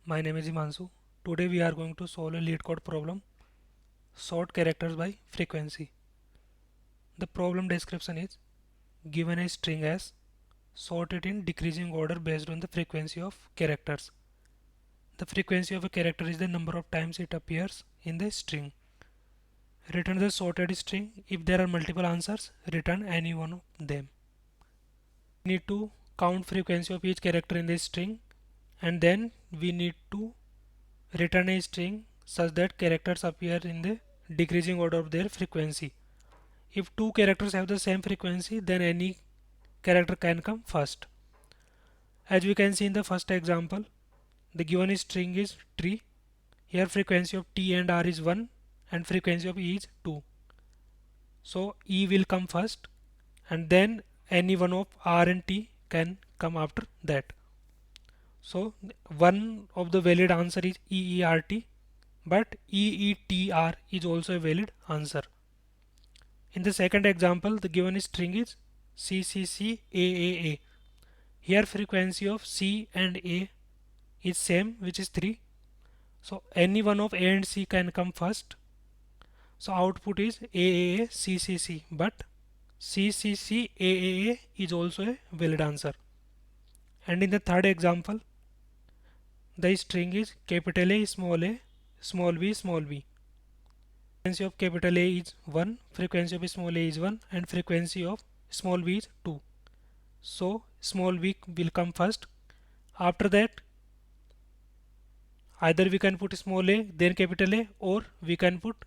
My name is Himanshu. Today we are going to solve a lead code problem, sort characters by frequency. The problem description is given a string as sort it in decreasing order based on the frequency of characters. The frequency of a character is the number of times it appears in the string. Return the sorted string. If there are multiple answers, return any one of them. We need to count frequency of each character in the string, and then we need to return a string such that characters appear in the decreasing order of their frequency. If two characters have the same frequency, then any character can come first. As we can see in the first example, the given string is tree. Here frequency of T and R is 1 and frequency of E is 2. So E will come first and then any one of R and T can come after that. So one of the valid answer is EERT, but EETR is also a valid answer. In the second example, the given string is CCCAAA. Here frequency of C and A is same, which is 3. So any one of A and C can come first. So output is AAA CCC, but CCCAAA is also a valid answer. And in the third example, the string is capital A, small b, small b. Frequency of capital A is 1, frequency of small a is 1, and frequency of small b is 2. So small b will come first. After that, either we can put small a then capital A, or we can put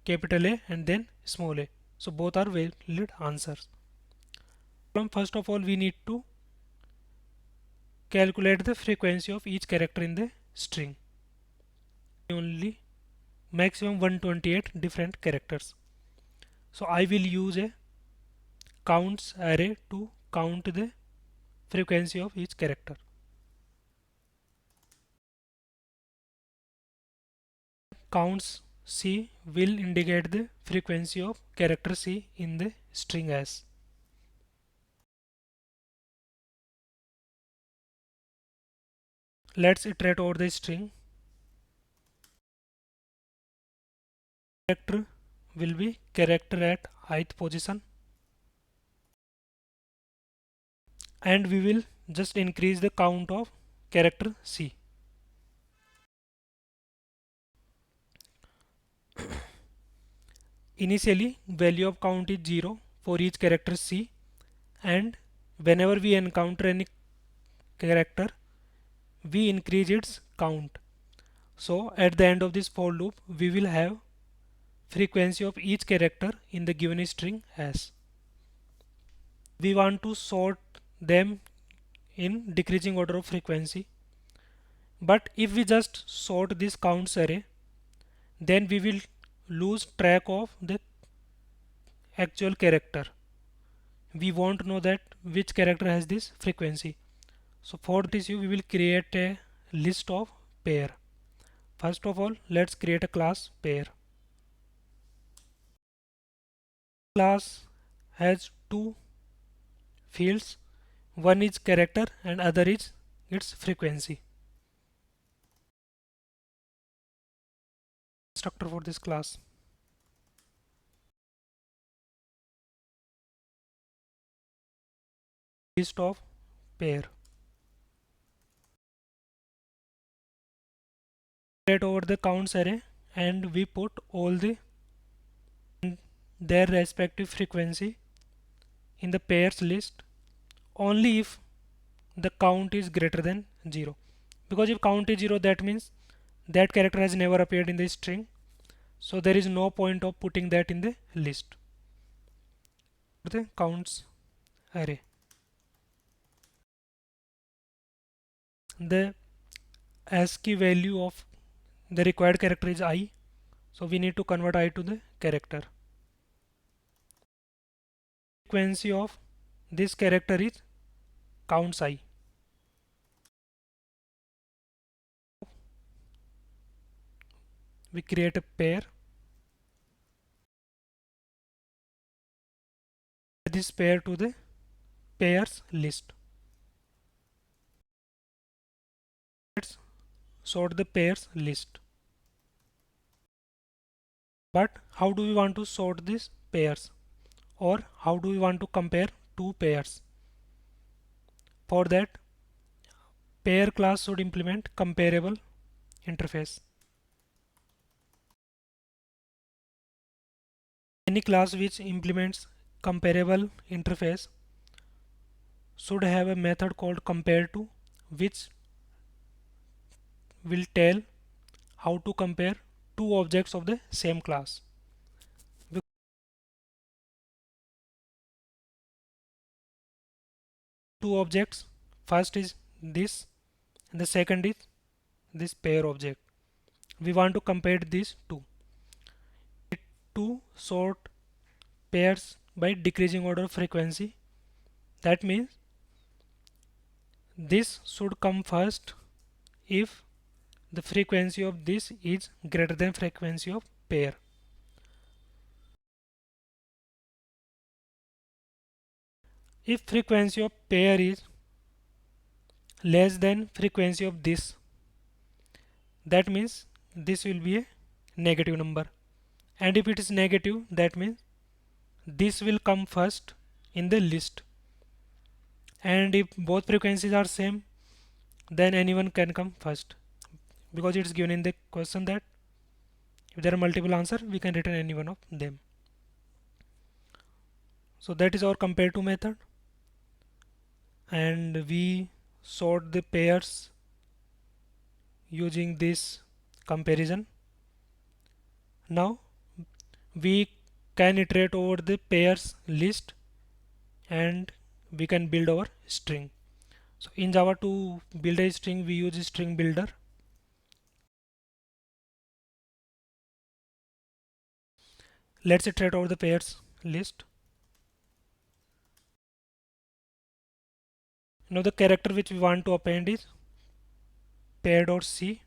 capital A and then small a. So both are valid answers. First of all, we need to calculate the frequency of each character in the string. Only maximum 128 different characters. So I will use a counts array to count the frequency of each character. Counts C will indicate the frequency of character C in the string as. Let's iterate over the string. Character will be character at ith position, and we will just increase the count of character C. Initially value of count is 0 for each character C, and whenever we encounter any character we increase its count. So at the end of this for loop we will have frequency of each character in the given string as. We want to sort them in decreasing order of frequency, but if we just sort this counts array, then we will lose track of the actual character. We won't know that which character has this frequency. So for this we will create a list of pair. First of all, let's create a class pair. Class has two fields, one is character and other is its frequency. Constructor for this class. List of pair. Iterate over the counts array and we put all their respective frequency in the pairs list only if the count is greater than 0. Because if count is 0, that means that character has never appeared in the string, so there is no point of putting that in the list. The counts array. The ASCII value of the required character is I, so we need to convert I to the character. Frequency of this character is counts I. We create a pair. This pair to the pairs list. Let's sort the pairs list. But how do we want to sort these pairs, or how do we want to compare two pairs? For that, pair class should implement comparable interface. Any class which implements comparable interface should have a method called compareTo, which will tell how to compare two objects of the same class. Two objects, first is this and the second is this pair object. We want to compare these two. To sort pairs by decreasing order frequency. That means this should come first if the frequency of this is greater than frequency of pair. If frequency of pair is less than frequency of this, that means this will be a negative number, and if it is negative, that means this will come first in the list, and if both frequencies are same, then anyone can come first, because it's given in the question that if there are multiple answers, we can return any one of them. So that is our compareTo method, and we sort the pairs using this comparison. Now we can iterate over the pairs list and we can build our string. So in Java, to build a string, we use a string builder. Let's iterate over the pairs list. Now the character which we want to append is pair.c,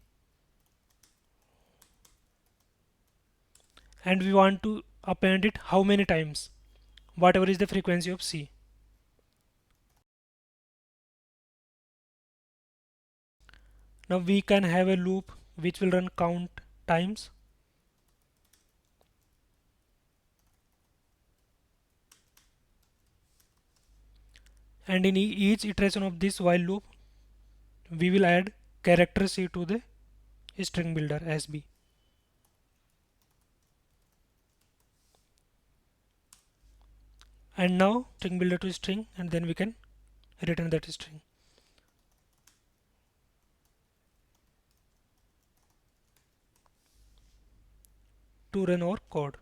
and we want to append it how many times, whatever is the frequency of c. Now we can have a loop which will run count times, and in each iteration of this while loop we will add character c to the string builder sb. And now string builder to string, and then we can return that string. To run our code,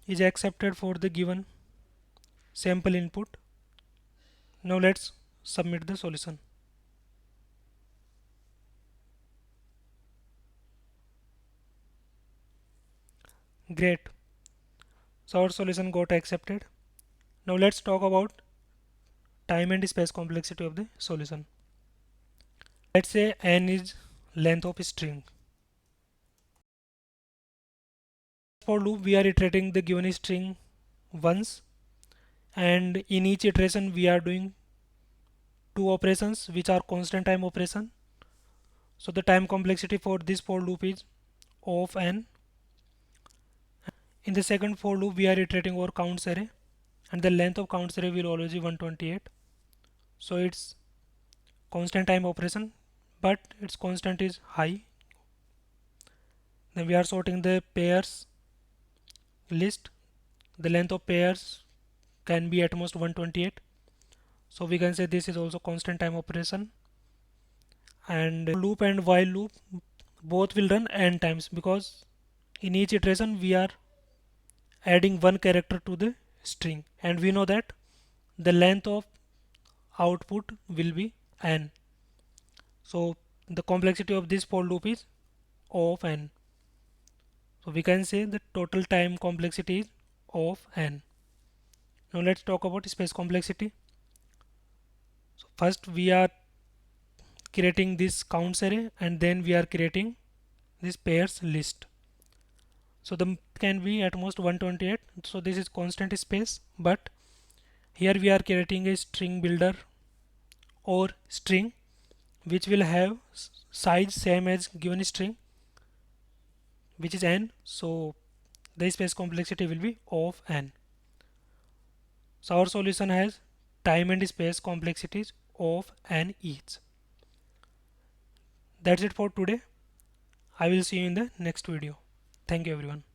is accepted for the given sample input. Now let's submit the solution. Great. So our solution got accepted. Now let's talk about time and space complexity of the solution. Let's say n is length of string. For loop we are iterating the given string once, and in each iteration we are doing two operations which are constant time operation. So the time complexity for this for loop is O of n. In the second for loop we are iterating over counts array, and the length of counts array will always be 128. So it's constant time operation, but its constant is high. Then we are sorting the pairs list. The length of pairs can be at most 128. So we can say this is also constant time operation. And loop and while loop both will run n times, because in each iteration we are adding one character to the string, and we know that the length of output will be n. So the complexity of this for loop is O of n. So we can say the total time complexity is O of n. Now let's talk about space complexity. So first we are creating this counts array, and then we are creating this pairs list. So the length can be at most 128, so this is constant space. But here we are creating a string builder or string which will have size same as given string, which is n, so the space complexity will be of n. So our solution has time and space complexities of n each. That's it for today. I will see you in the next video. Thank you everyone.